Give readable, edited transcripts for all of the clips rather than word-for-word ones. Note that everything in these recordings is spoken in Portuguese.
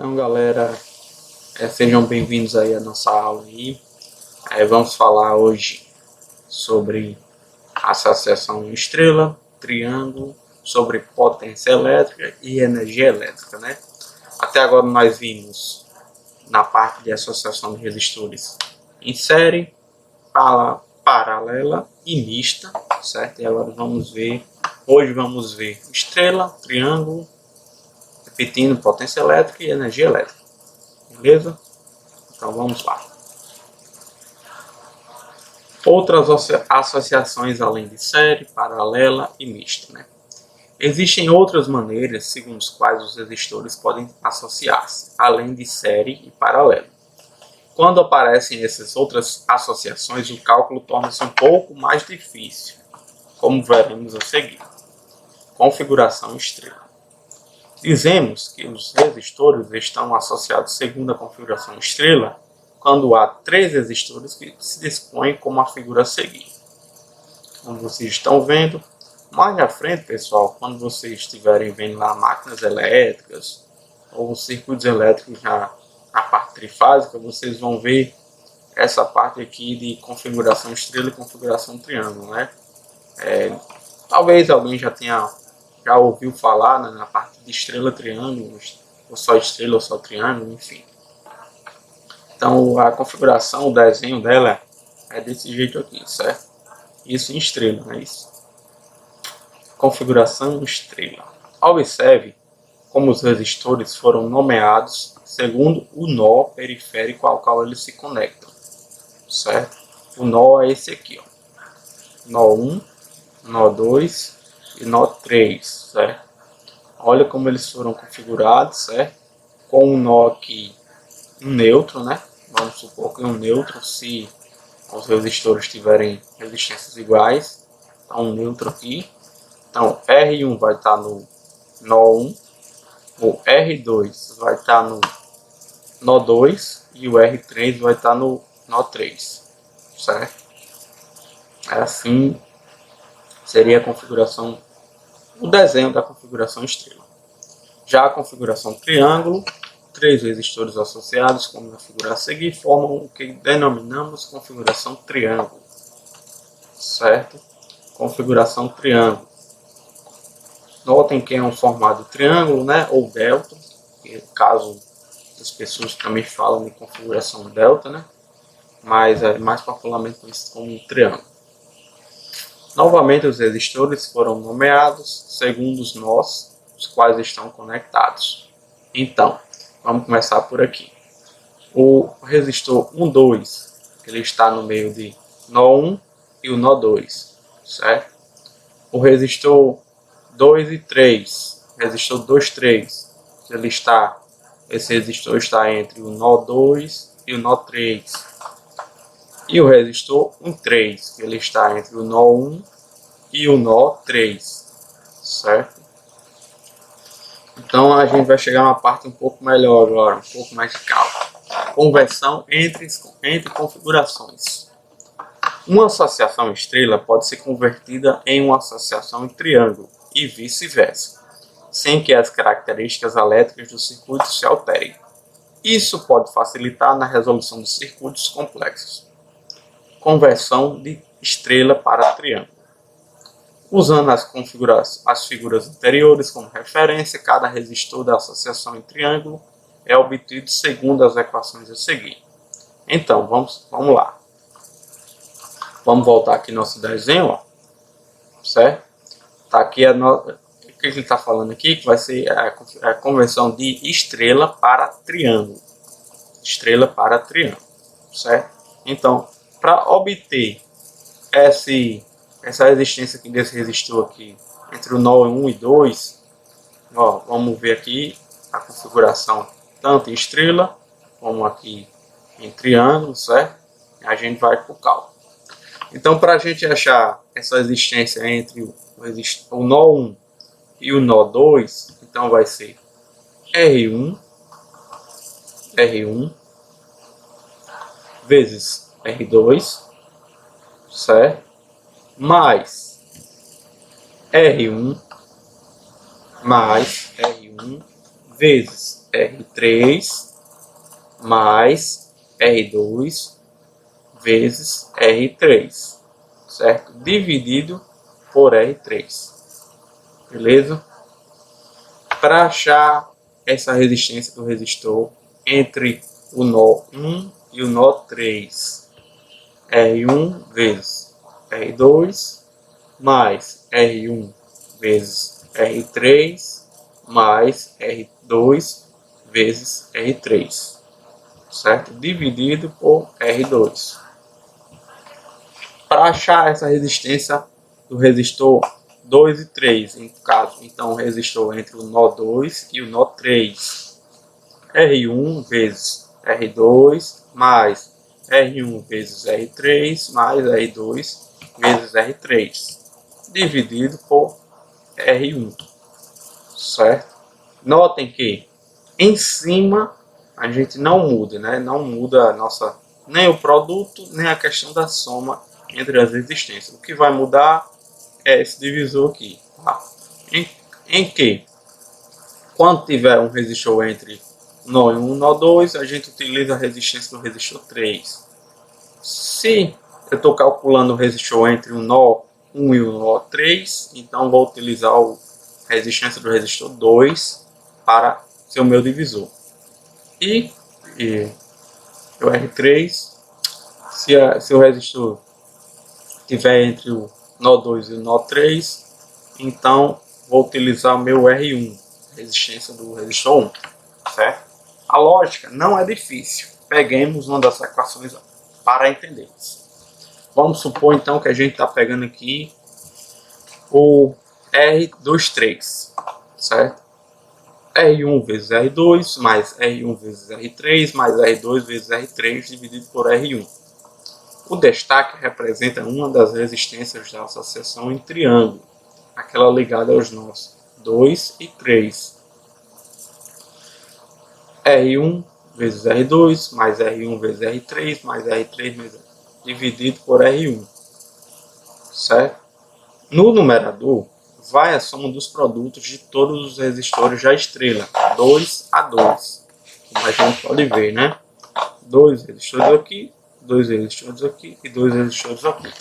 Então, galera, sejam bem-vindos aí à nossa aula aí. Vamos falar hoje sobre associação estrela, triângulo, sobre potência elétrica e energia elétrica, né? Até agora nós vimos na parte de associação de resistores em série, paralela e mista, certo? E agora hoje vamos ver estrela, triângulo, repetindo potência elétrica e energia elétrica. Beleza? Então vamos lá. Outras associações além de série, paralela e mista, né? Existem outras maneiras segundo as quais os resistores podem associar-se, além de série e paralelo. Quando aparecem essas outras associações, o cálculo torna-se um pouco mais difícil, como veremos a seguir. Configuração estrela. Dizemos que os resistores estão associados segundo a configuração estrela quando há 3 resistores que se dispõem como a figura a seguir. Como vocês estão vendo, mais na frente, pessoal, quando vocês estiverem vendo lá máquinas elétricas ou circuitos elétricos na parte trifásica, vocês vão ver essa parte aqui de configuração estrela e configuração triângulo, né? Talvez alguém já ouviu falar, né, na parte de estrela, triângulo, ou só estrela ou só triângulo, enfim. Então a configuração, o desenho dela é desse jeito aqui, certo? Isso em estrela, não é isso? Configuração estrela. Observe como os resistores foram nomeados segundo o nó periférico ao qual eles se conectam, certo? O nó é esse aqui, ó. Nó 1, nó 2 e nó 3, certo? Olha como eles foram configurados, certo? Com um nó aqui, um neutro, né? Vamos supor que um neutro, se os resistores tiverem resistências iguais. Então, um neutro aqui. Então, R1 vai estar no nó 1, o R2 vai estar no nó 2 e o R3 vai estar no nó 3, certo? Assim seria a configuração, o desenho da configuração estrela. Já a configuração triângulo, 3 resistores associados, como na figura a seguir, formam o que denominamos configuração triângulo, certo? Configuração triângulo. Notem que é um formato de triângulo, né? Ou delta, que no caso as pessoas também falam em configuração delta, né? Mas é mais popularmente conhecido como triângulo. Novamente, os resistores foram nomeados segundo os nós, os quais estão conectados. Então, vamos começar por aqui. O resistor 1, 2, ele está no meio de nó 1 e o nó 2, certo? O resistor 2 e 3, resistor 2, 3, esse resistor está entre o nó 2 e o nó 3. E o resistor 1, 3, ele está entre o nó 1 e o nó 3, certo? Então a gente vai chegar a uma parte um pouco melhor agora, um pouco mais de calma. Conversão entre configurações. Uma associação estrela pode ser convertida em uma associação em triângulo e vice-versa, sem que as características elétricas do circuito se alterem. Isso pode facilitar na resolução de circuitos complexos. Conversão de estrela para triângulo. Usando as figuras anteriores como referência, cada resistor da associação em triângulo é obtido segundo as equações a seguir. Então, vamos lá. Vamos voltar aqui no nosso desenho, ó, certo? Tá aqui o que ele está falando aqui, que vai ser a conversão de estrela para triângulo. Estrela para triângulo, certo? Então, para obter essa resistência aqui desse resistor aqui entre o nó 1 e 2, ó, vamos ver aqui a configuração tanto em estrela como aqui em triângulo, certo? A gente vai para o cálculo. Então, para a gente achar essa resistência entre o nó 1 e o nó 2, então vai ser R1 vezes R2, certo? Mais R1 vezes R3 mais R2 vezes R3, certo? Dividido por R3, beleza? Para achar essa resistência do resistor entre o nó 1 e o nó 3, R1 vezes R2 mais R1 vezes R3 mais R2 vezes R3, certo? Dividido por R2. Para achar essa resistência do resistor 2 e 3, em caso, então o resistor entre o nó 2 e o nó 3, R1 vezes R2 mais R1 vezes R3 mais R2 vezes R3, dividido por R1, certo? Notem que em cima a gente não muda, né? Não muda a nossa, nem o produto, nem a questão da soma entre as resistências. O que vai mudar é esse divisor aqui, tá? Em que, quando tiver um resistor entre nó 1 e nó 2, a gente utiliza a resistência do resistor 3. Se eu estou calculando o resistor entre o nó 1 e o nó 3, então vou utilizar a resistência do resistor 2 para ser o meu divisor. E o R3, se o resistor estiver entre o nó 2 e o nó 3, então vou utilizar o meu R1, resistência do resistor 1, certo? A lógica não é difícil. Peguemos uma das equações para entender isso. Vamos supor então que a gente está pegando aqui o R23, certo? R1 vezes R2 mais R1 vezes R3 mais R2 vezes R3 dividido por R1. O destaque representa uma das resistências da associação em triângulo, aquela ligada aos nós 2 e 3. R1 vezes R2 mais R1 vezes R3 mais R3 dividido por R1, certo? No numerador vai a soma dos produtos de todos os resistores da estrela, 2 a 2, como a gente pode ver, né? 2 resistores aqui, 2 resistores aqui e 2 resistores aqui.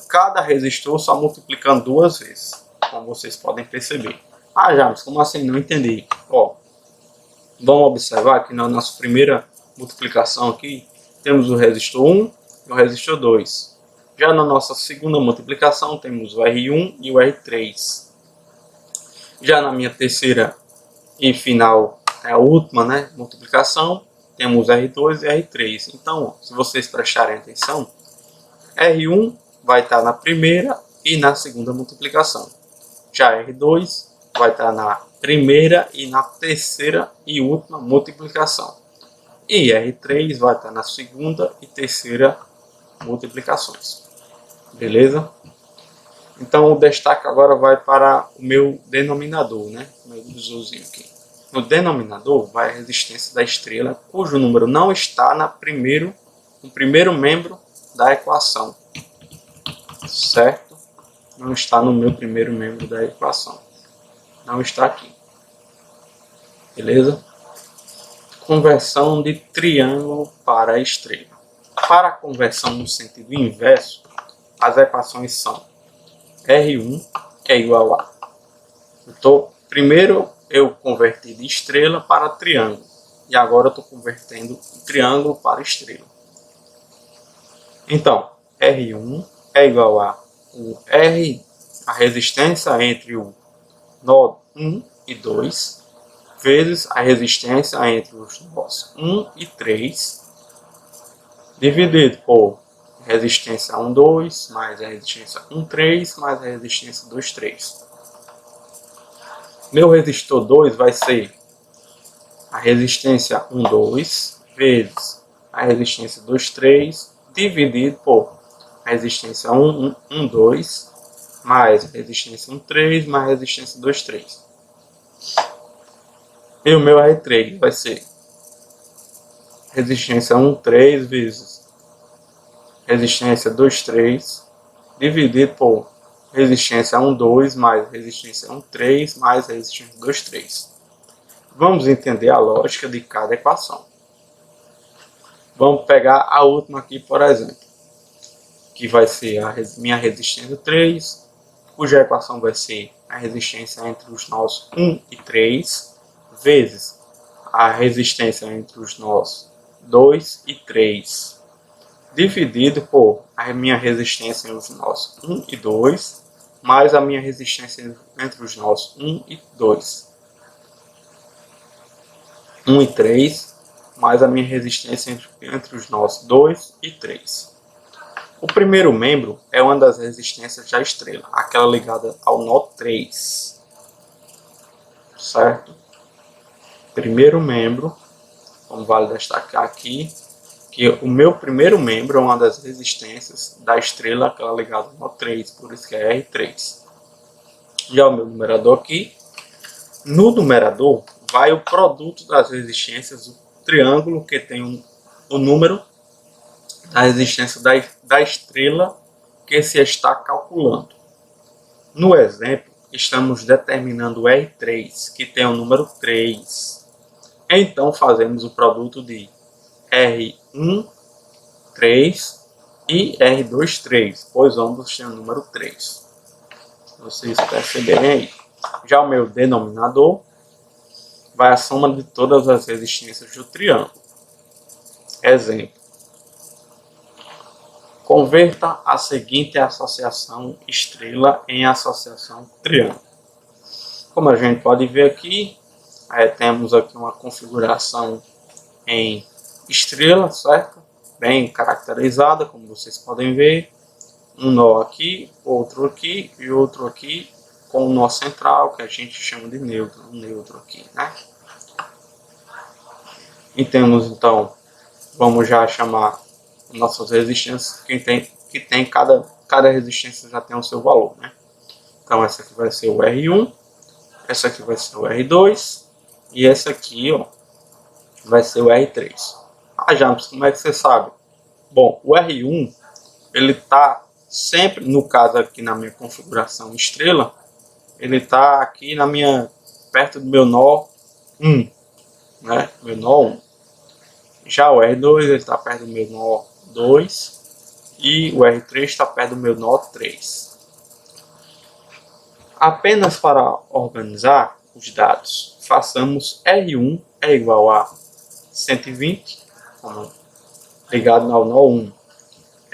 Cada resistor só multiplicando duas vezes, como vocês podem perceber. Ah, James, como assim? Não entendi. Ó, vamos observar que na nossa primeira multiplicação aqui, temos o resistor 1 e o resistor 2. Já na nossa segunda multiplicação, temos o R1 e o R3. Já na minha terceira e final, a última, né, multiplicação, temos R2 e R3. Então, se vocês prestarem atenção, R1 vai estar na primeira e na segunda multiplicação. Já R2 vai estar na primeira e na terceira e última multiplicação. E R3 vai estar na segunda e terceira multiplicações. Beleza? Então o destaque agora vai para o meu denominador, né? Meu divisorzinho aqui. No denominador vai a resistência da estrela, cujo número não está no primeiro membro da equação. Certo? Não está no meu primeiro membro da equação. Não está aqui. Beleza? Conversão de triângulo para estrela. Para a conversão no sentido inverso, as equações são R1 é igual a... Primeiro eu converti de estrela para triângulo. E agora eu estou convertendo de triângulo para estrela. Então, R1 é igual a o R, a resistência entre o nó 1 e 2, vezes a resistência entre os nós 1 e 3, dividido por resistência 1, 2, mais a resistência 1, 3, mais a resistência 2, 3. Meu resistor 2 vai ser a resistência 1, 2, vezes a resistência 2, 3, dividido por a resistência 1, 2, mais a resistência 1, 3, mais a resistência 2, 3. E o meu R3 vai ser resistência 1, 3 vezes resistência 2, 3, dividido por resistência 1, 2, mais resistência 1, 3, mais resistência 2, 3. Vamos entender a lógica de cada equação. Vamos pegar a última aqui, por exemplo, que vai ser a minha resistência 3, cuja equação vai ser a resistência entre os nós 1 e 3, vezes a resistência entre os nós 2 e 3, dividido por a minha resistência entre os nós 1 e 2, mais a minha resistência entre os nós 1 e 2. 1 e 3, mais a minha resistência entre os nós 2 e 3. O primeiro membro é uma das resistências da estrela, aquela ligada ao nó 3. Certo? Primeiro membro, como vale destacar aqui, que o meu primeiro membro é uma das resistências da estrela, aquela ligada ao nó 3, por isso que é R3. Já o meu numerador aqui, no numerador vai o produto das resistências, o triângulo que tem o número da resistência da estrela que se está calculando. No exemplo, estamos determinando o R3, que tem o número 3. Então, fazemos o produto de R1, 3 e R2, 3, pois ambos têm o número 3. Vocês perceberem aí. Já o meu denominador vai a soma de todas as resistências do triângulo. Exemplo. Converta a seguinte associação estrela em associação triângulo. Como a gente pode ver aqui, temos aqui uma configuração em estrela, certo? Bem caracterizada, como vocês podem ver. Um nó aqui, outro aqui e outro aqui, com o nó central, que a gente chama de neutro, um neutro aqui, né? E temos então, vamos já chamar nossas resistências, que tem cada resistência já tem o seu valor, né? Então essa aqui vai ser o R1, essa aqui vai ser o R2 e essa aqui, ó, vai ser o R3. Ah, James, como é que você sabe? Bom, o R1 ele está sempre, no caso aqui na minha configuração estrela, ele está aqui perto do meu nó 1, né? Meu nó 1. Já o R2 ele está perto do meu nó 2 e o R3 está perto do meu nó 3. Apenas para organizar os dados, façamos R1 é igual a 120, ligado ao nó 1.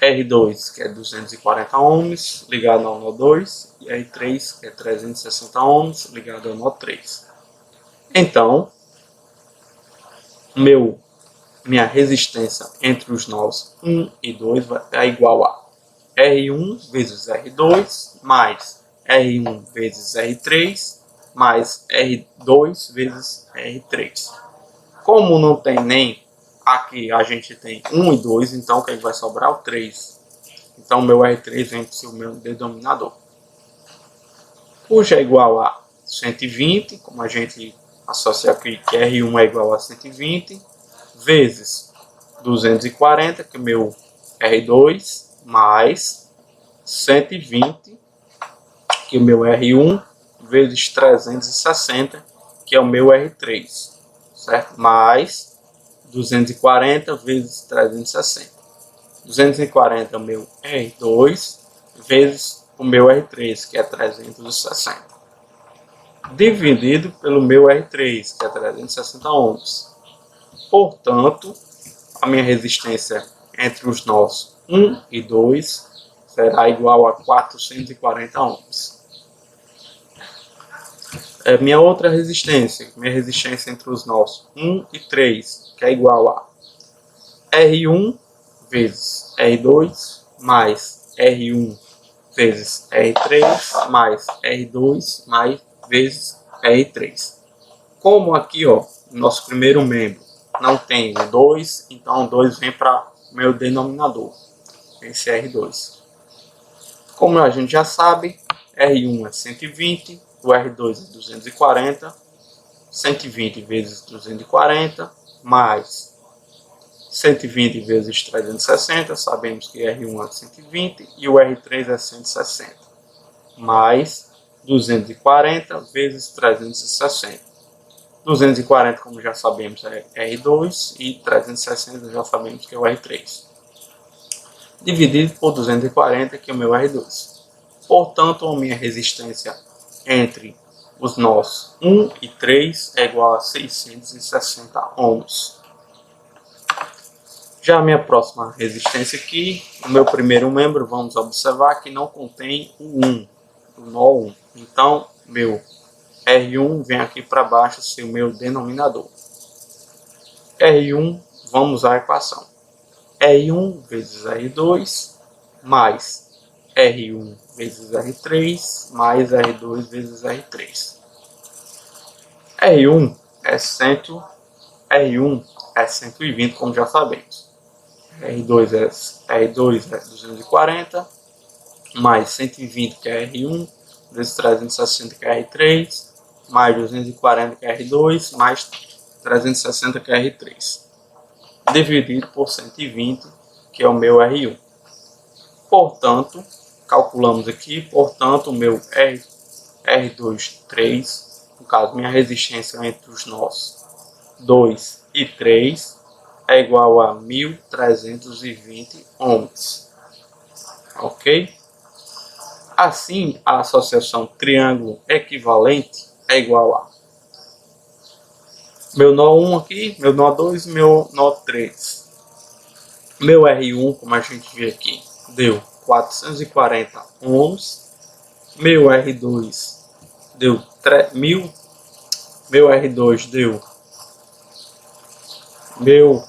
R2, que é 240 ohms, ligado ao nó 2, e R3, que é 360 ohms, ligado ao nó 3. Então, minha resistência entre os nós 1 e 2 é igual a R1 vezes R2, mais R1 vezes R3, mais R2 vezes R3. Como não tem nem aqui, a gente tem 1 e 2, então o que vai sobrar? O 3. Então, meu R3 vem para o seu meu denominador. Cuja é igual a 120, como a gente associa aqui que R1 é igual a 120, vezes 240, que é o meu R2, mais 120, que é o meu R1, vezes 360, que é o meu R3, certo? Mais 240 vezes 360. 240 é o meu R2, vezes o meu R3, que é 360. Dividido pelo meu R3, que é 360 ohms. Portanto, a minha resistência entre os nós 1 e 2 será igual a 440 ohms. Minha outra resistência, minha resistência entre os nós 1 e 3, que é igual a R1 vezes R2 mais R1 vezes R3 mais R2 mais vezes R3. Como aqui, ó, nosso primeiro membro não tem o 2, então o 2 vem para o meu denominador, esse R2. Como a gente já sabe, R1 é 120, o R2 é 240, 120 vezes 240, mais 120 vezes 360, sabemos que R1 é 120 e o R3 é 160, mais 240 vezes 360. 240, como já sabemos, é R2 e 360 já sabemos que é o R3. Dividido por 240, que é o meu R2. Portanto, a minha resistência entre os nós 1 e 3 é igual a 660 ohms. Já a minha próxima resistência aqui, o meu primeiro membro, vamos observar que não contém o 1, o nó 1. Então, meu R1 vem aqui para baixo, ser o meu denominador. R1, vamos à equação. R1 vezes R2 mais R1 vezes R3 mais R2 vezes R3. R1 é 120, como já sabemos. R2 é 240 mais 120, que é R1, vezes 360, que é R3, mais 240, que é R2, mais 360, que é R3, dividido por 120, que é o meu R1. Portanto, calculamos aqui, portanto, o meu R2, 3, no caso, minha resistência entre os nós 2 e 3 é igual a 1320 ohms. Ok? Assim, a associação triângulo equivalente é igual a meu nó 1 aqui, meu nó 2 e meu nó 3. Meu R1, como a gente vê aqui, deu 440 ohms. Meu R2 deu 1000. Meu R2 deu. Meu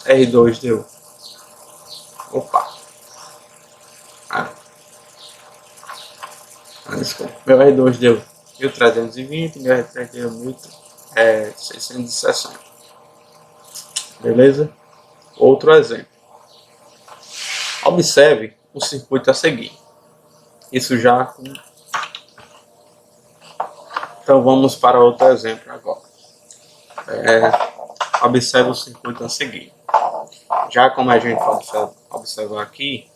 R2 deu. Opa! Desculpa. Meu R2 deu 1320, meu R3 deu 1660. Beleza? Outro exemplo. Observe o circuito a seguir. Isso já. Então vamos para outro exemplo agora. Observe o circuito a seguir. Já como a gente pode observar aqui,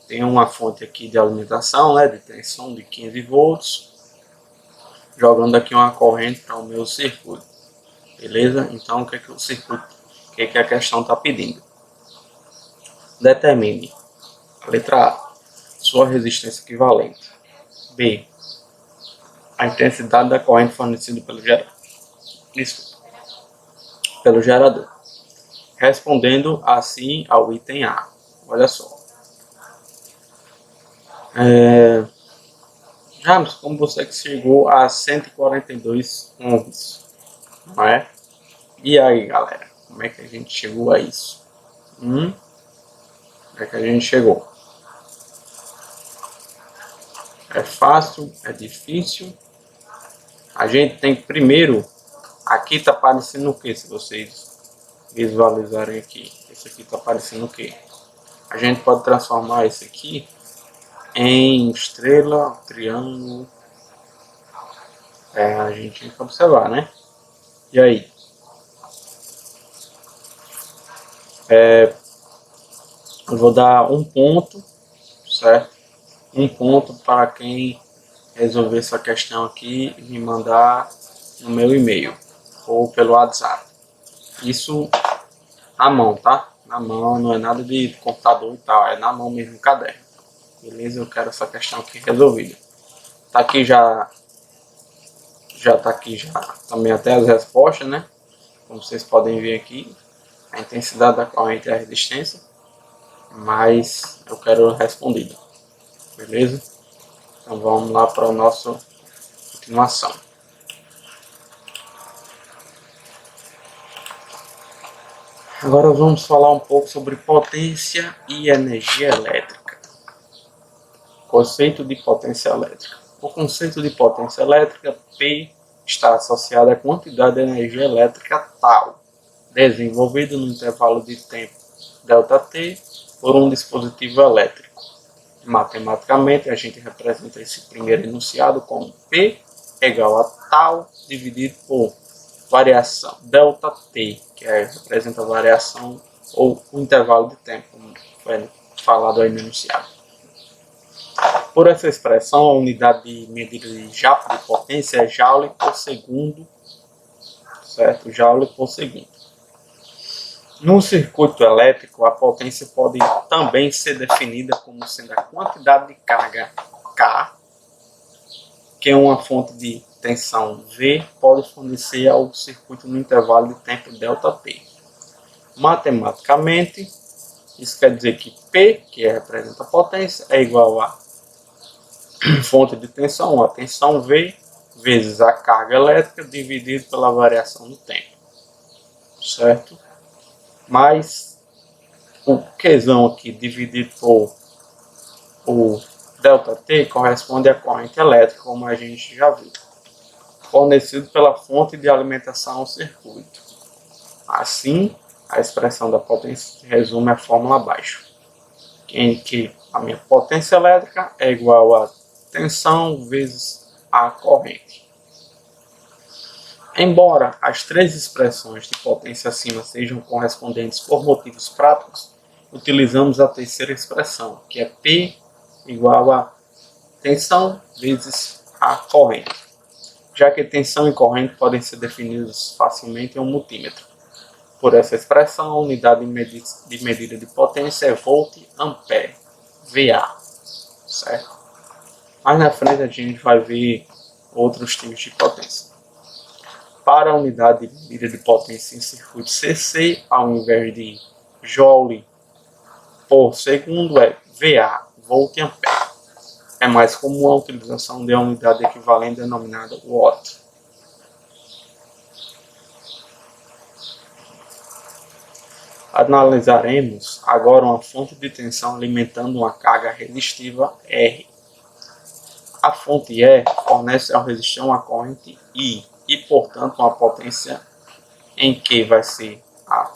tem uma fonte aqui de alimentação, né, de tensão de 15 volts, jogando aqui uma corrente para o meu circuito. Beleza? Então o que é que o circuito, o que é que a questão está pedindo? Determine, letra A, sua resistência equivalente. B, a intensidade da corrente fornecida pelo gerador. Pelo gerador. Respondendo assim ao item A. Olha só. James, como você que chegou a 142 ohms, não é? E aí, galera? Como é que a gente chegou a isso? Como é que a gente chegou? É fácil? É difícil? A gente tem que primeiro... Aqui está aparecendo o que, se vocês visualizarem aqui? Esse aqui está aparecendo o que? A gente pode transformar esse aqui em estrela, triângulo. A gente tem que observar, né? E aí? Eu vou dar um ponto, certo? Um ponto para quem resolver essa questão aqui e me mandar no meu e-mail ou pelo WhatsApp. Isso na mão, tá? Na mão, não é nada de computador e tal, é na mão mesmo, no caderno. Beleza? Eu quero essa questão aqui resolvida. Tá aqui já tá aqui já também até as respostas, né? Como vocês podem ver aqui, a intensidade da corrente e a resistência, mas eu quero respondida. Beleza? Então vamos lá para a nossa continuação. Agora vamos falar um pouco sobre potência e energia elétrica. Conceito de potência elétrica. O conceito de potência elétrica, P, está associado à quantidade de energia elétrica tal, desenvolvida no intervalo de tempo ΔT por um dispositivo elétrico. Matematicamente, a gente representa esse primeiro enunciado como P é igual a tal dividido por variação ΔT, que representa a variação ou o intervalo de tempo, como foi falado aí no enunciado. Por essa expressão, a unidade de medida de potência é joule por segundo certo? Joule por segundo. No circuito elétrico, a potência pode também ser definida como sendo a quantidade de carga K que uma fonte de tensão V pode fornecer ao circuito no intervalo de tempo ΔT. Matematicamente, isso quer dizer que P, que representa a potência, é igual a fonte de tensão, a tensão V, vezes a carga elétrica, dividido pela variação do tempo. Certo? Mas o Qzão aqui, dividido por o ΔT, corresponde à corrente elétrica, como a gente já viu, fornecido pela fonte de alimentação ao circuito. Assim, a expressão da potência resume a fórmula abaixo, em que a minha potência elétrica é igual a tensão vezes a corrente. Embora as três expressões de potência acima sejam correspondentes por motivos práticos, utilizamos a terceira expressão, que é P igual a tensão vezes a corrente, já que tensão e corrente podem ser definidos facilmente em um multímetro. Por essa expressão, a unidade de medida de potência é volt-ampere, VA, certo? Mais na frente a gente vai ver outros tipos de potência. Para a unidade de medida de potência em circuito CC, ao invés de joule por segundo, é VA, volt-ampere. É mais comum a utilização de uma unidade equivalente denominada watt. Analisaremos agora uma fonte de tensão alimentando uma carga resistiva R. A fonte E fornece ao resistor uma corrente I e, portanto, uma potência em que vai ser a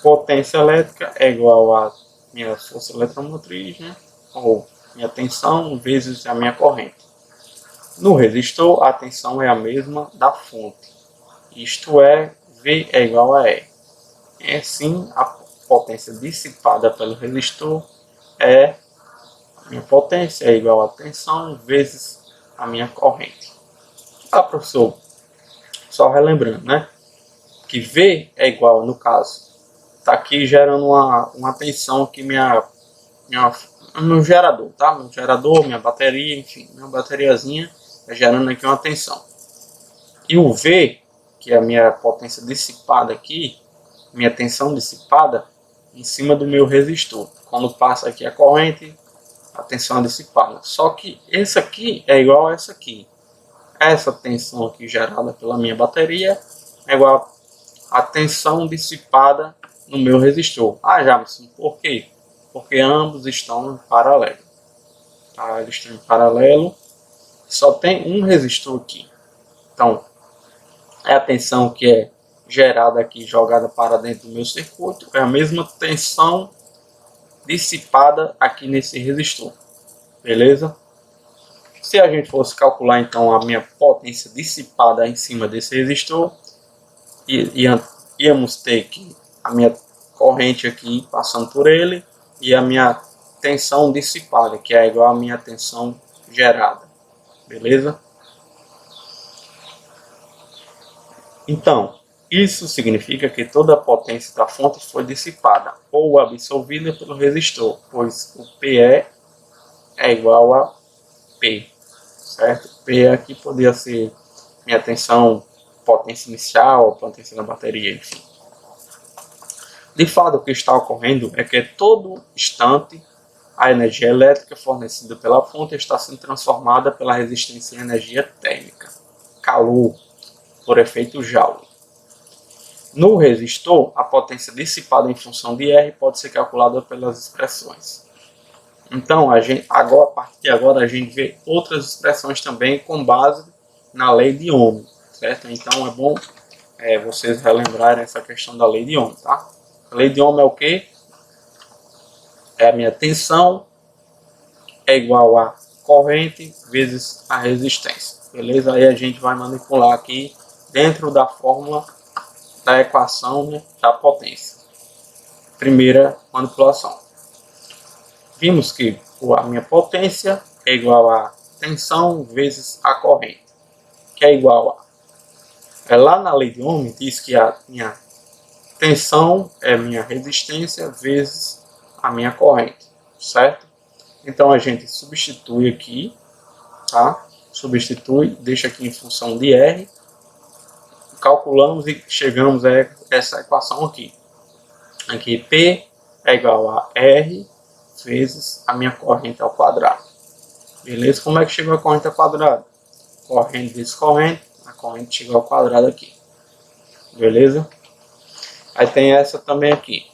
potência elétrica é igual a minha força eletromotriz, né? Ou minha tensão vezes a minha corrente. No resistor, a tensão é a mesma da fonte, isto é, V é igual a E. Assim, a potência dissipada pelo resistor é minha potência é igual a tensão vezes a minha corrente. Ah, professor, só relembrando, né? Que V é igual, no caso, está aqui gerando uma tensão aqui meu gerador, tá? Meu gerador, minha bateria, enfim, minha bateriazinha está gerando aqui uma tensão. E o V, que é a minha potência dissipada aqui, minha tensão dissipada, em cima do meu resistor. Quando passa aqui a corrente, a tensão é dissipada. Só que esse aqui é igual a essa aqui. Essa tensão aqui gerada pela minha bateria é igual a tensão dissipada no meu resistor. Ah, Jamerson, por quê? Porque ambos estão em paralelo. Tá? Eles estão em paralelo. Só tem um resistor aqui. Então, é a tensão que é gerada aqui, jogada para dentro do meu circuito, é a mesma tensão dissipada aqui nesse resistor. Beleza? Se a gente fosse calcular então a minha potência dissipada em cima desse resistor, íamos ter que a minha corrente aqui passando por ele e a minha tensão dissipada, que é igual à minha tensão gerada. Beleza? Então, isso significa que toda a potência da fonte foi dissipada ou absorvida pelo resistor, pois o PE é igual a P, certo? P aqui poderia ser minha tensão, potência inicial, potência da bateria, enfim. De fato, o que está ocorrendo é que todo instante a energia elétrica fornecida pela fonte está sendo transformada pela resistência em energia térmica, calor, por efeito Joule. No resistor, a potência dissipada em função de R pode ser calculada pelas expressões. Então, a partir de agora, a gente vê outras expressões também com base na lei de Ohm, certo? Então, é bom vocês relembrarem essa questão da lei de Ohm, tá? A lei de Ohm é o quê? É a minha tensão é igual a corrente vezes a resistência, beleza? Aí a gente vai manipular aqui dentro da fórmula da equação, né, da potência. Primeira manipulação. Vimos que a minha potência é igual a tensão vezes a corrente, que é igual Lá na lei de Ohm diz que a minha tensão é minha resistência vezes a minha corrente, certo? Então a gente substitui aqui, tá? Substitui, deixa aqui em função de R, calculamos e chegamos a essa equação aqui. Aqui P é igual a R vezes a minha corrente ao quadrado. Beleza? Como é que chegou a corrente ao quadrado? Corrente vezes corrente, a corrente chegou ao quadrado aqui. Beleza? Aí tem essa também aqui.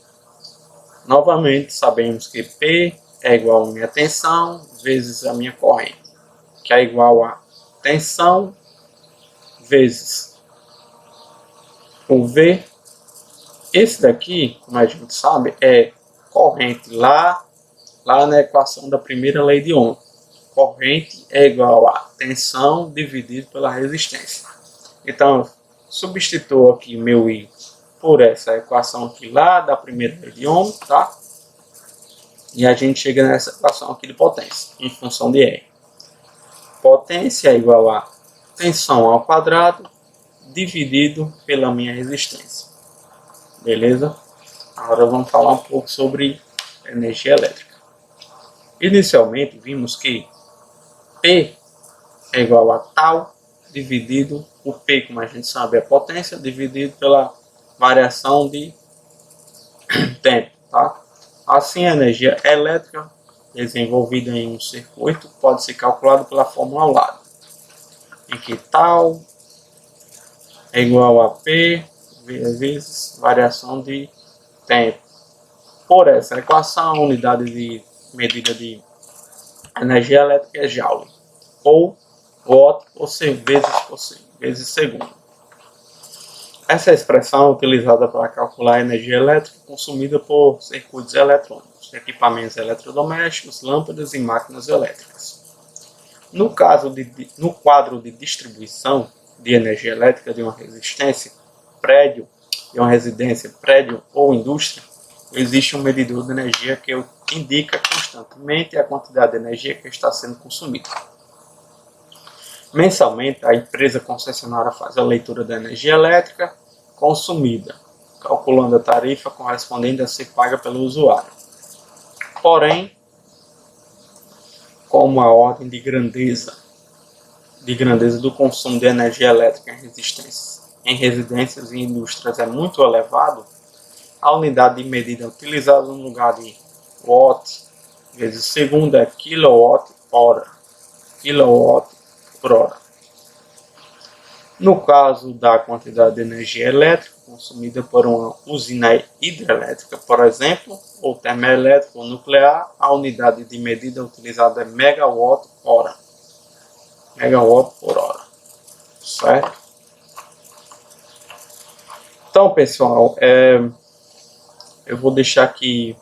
Novamente, sabemos que P é igual a minha tensão vezes a minha corrente, que é igual a tensão vezes o V. Esse daqui, como a gente sabe, é corrente lá na equação da primeira lei de Ohm. Corrente é igual a tensão dividido pela resistência. Então, substituo aqui meu I por essa equação aqui lá da primeira lei de Ohm, tá? E a gente chega nessa equação aqui de potência, em função de R. Potência é igual a tensão ao quadrado dividido pela minha resistência. Beleza? Agora vamos falar um pouco sobre energia elétrica. Inicialmente vimos que P é igual a tal dividido, o P, como a gente sabe, é potência, dividido pela variação de tempo, tá? Assim, a energia elétrica desenvolvida em um circuito pode ser calculada pela fórmula ao lado, em que tal é igual a P vezes variação de tempo. Por essa equação, a unidade de medida de energia elétrica é joule, ou watt vezes segundo. Essa expressão é utilizada para calcular a energia elétrica consumida por circuitos eletrônicos, equipamentos eletrodomésticos, lâmpadas e máquinas elétricas. No quadro de distribuição de energia elétrica de uma residência, prédio ou indústria, existe um medidor de energia que indica constantemente a quantidade de energia que está sendo consumida. Mensalmente, a empresa concessionária faz a leitura da energia elétrica consumida, calculando a tarifa correspondente a ser paga pelo usuário. Porém, como a ordem de grandeza do consumo de energia elétrica em residências e indústrias é muito elevado, a unidade de medida utilizada no lugar de watt vezes segundo é kilowatt por hora. No caso da quantidade de energia elétrica consumida por uma usina hidrelétrica, por exemplo, ou termoelétrica ou nuclear, a unidade de medida utilizada é megawatt por hora. Certo? Então, pessoal, eu vou deixar aqui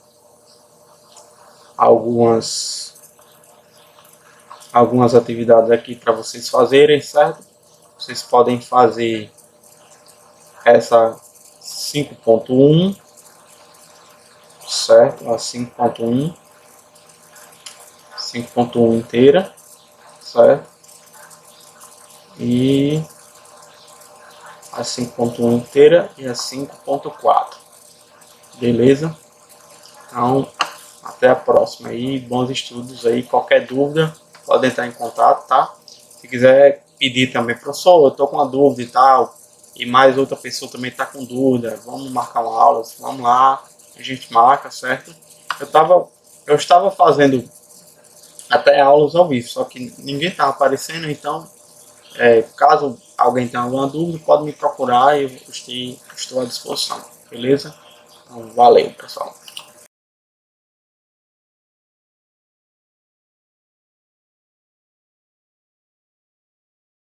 algumas atividades aqui para vocês fazerem, certo? Vocês podem fazer essa 5.1, certo? A 5.1 inteira, certo? E a 5.1 inteira e a 5.4, beleza? Então, até a próxima aí, bons estudos aí, qualquer dúvida pode entrar em contato, tá? Se quiser pedir também, professor, eu tô com uma dúvida e tal, e mais outra pessoa também tá com dúvida, vamos marcar uma aula, vamos lá, a gente marca, certo? Eu estava fazendo até aulas ao vivo, só que ninguém estava aparecendo, então, caso alguém tenha alguma dúvida, pode me procurar e eu estou à disposição, beleza? Então, valeu, pessoal.